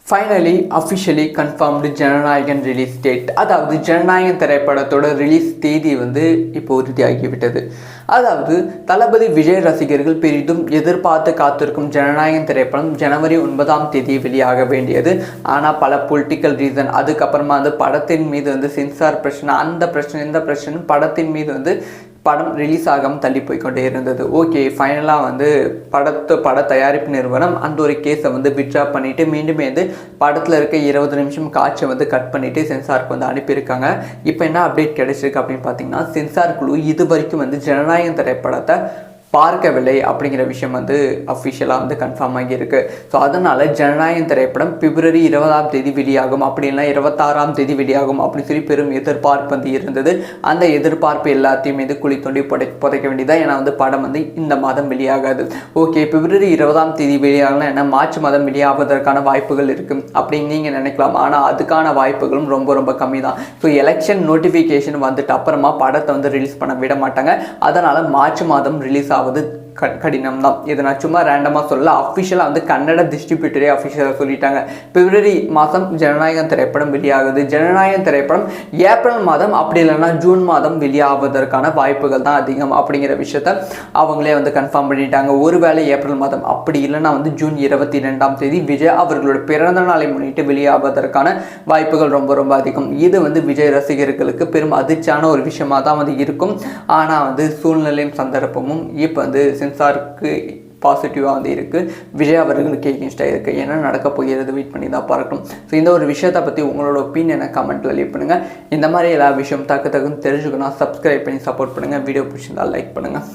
Finally officially confirmed Jananayagan release date. அதாவது ஜனநாயகன் திரைப்படத்தோட release தேதி இப்போ உறுதியாகிவிட்டது. அதாவது தளபதி விஜய் ரசிகர்கள் பெரிதும் எதிர்பார்த்து காத்திருக்கும் ஜனநாயகன் திரைப்படம் ஜனவரி 9 வெளியாக வேண்டியது. ஆனால் பல பொலிட்டிக்கல் ரீசன், அதுக்கப்புறமா படத்தின் மீது சென்சார் பிரச்சனை, அந்த பிரச்சனை இந்த பிரச்சனை, படத்தின் மீது படம் ரிலீஸ் ஆகாமல் தள்ளி போய்கொண்டே இருந்தது. ஓகே, ஃபைனலாக பட தயாரிப்பு நிறுவனம் அந்த ஒரு கேஸை வித்ட்ரா பண்ணிவிட்டு மீண்டும் படத்தில் இருக்க 20 நிமிஷம் காட்சை கட் பண்ணிவிட்டு சென்சாருக்கு அனுப்பியிருக்காங்க. இப்போ என்ன அப்டேட் கிடைச்சிருக்கு அப்படின்னு பார்த்தீங்கன்னா, சென்சார் குழு இது வரைக்கும் ஜனநாயகன் திரைப்படத்தை பார்க்கவில்லை அப்படிங்கிற விஷயம் அஃபிஷியலாக கன்ஃபார்ம் ஆகியிருக்கு. ஸோ அதனால் ஜனநாயகன் திரைப்படம் பிப்ரவரி 20 வெளியாகும், அப்படி இல்லைனா 26 வெளியாகும் அப்படின்னு சொல்லி பெரும் எதிர்பார்ப்பு இருந்தது. அந்த எதிர்பார்ப்பு எல்லாத்தையும் குழி தோண்டி புதைக்க வேண்டியதாக. ஏன்னா படம் இந்த மாதம் வெளியாகாது. ஓகே, பிப்ரவரி 20 வெளியாகலாம், ஏன்னா மார்ச் மாதம் வெளியாவதற்கான வாய்ப்புகள் இருக்குது அப்படின்னு நீங்கள் நினைக்கலாம். ஆனால் அதுக்கான வாய்ப்புகளும் ரொம்ப ரொம்ப கம்மி தான். ஸோ எலெக்ஷன் நோட்டிஃபிகேஷன் அப்புறமா படத்தை ரிலீஸ் பண்ண விட மாட்டாங்க. அதனால் மார்ச் மாதம் ரிலீஸ் ஆகுது கடினம் தான். இதை நான் சும்மா ரேண்டமாக சொல்ல, அஃபிஷியலாக கன்னட டிஸ்ட்ரிபியூட்டரே அஃபிஷியலாக சொல்லிட்டாங்க. பிப்ரவரி மாதம் ஜனநாயகன் திரைப்படம் வெளியாகுது. ஜனநாயகன் திரைப்படம் ஏப்ரல் மாதம் அப்படி இல்லைன்னா ஜூன் மாதம் வெளியாவதற்கான வாய்ப்புகள் தான் அதிகம் அப்படிங்கிற விஷயத்த அவங்களே கன்ஃபார்ம் பண்ணிட்டாங்க. ஒருவேளை ஏப்ரல் மாதம் அப்படி இல்லைன்னா ஜூன் 22 விஜய் அவர்களோட பிறந்த நாளை முன்னிட்டு வெளியாவதற்கான வாய்ப்புகள் ரொம்ப ரொம்ப அதிகம். இது விஜய் ரசிகர்களுக்கு பெரும் அதிர்ச்சியான ஒரு விஷயமாக தான் இருக்கும். ஆனால் சூழ்நிலையும் சந்தர்ப்பமும் இப்போ சென்சாருக்கு பாசிட்டிவாக இருக்குது. விஜய் அவர்களுக்கு எகென்ஸ்டாக இருக்குது. என்ன நடக்க போகிறது வெயிட் பண்ணி தான் பார்க்கணும். ஸோ இந்த ஒரு விஷயத்தை பற்றி உங்களோட ஒப்பீனியனை கமெண்ட்டில் லீவ் பண்ணுங்கள். இந்த மாதிரி எல்லா விஷயம் தக்குன்னு தெரிஞ்சுக்கணும். சப்ஸ்கிரைப் பண்ணி சப்போர்ட் பண்ணுங்கள். வீடியோ பிடிச்சிருந்தால் லைக் பண்ணுங்கள்.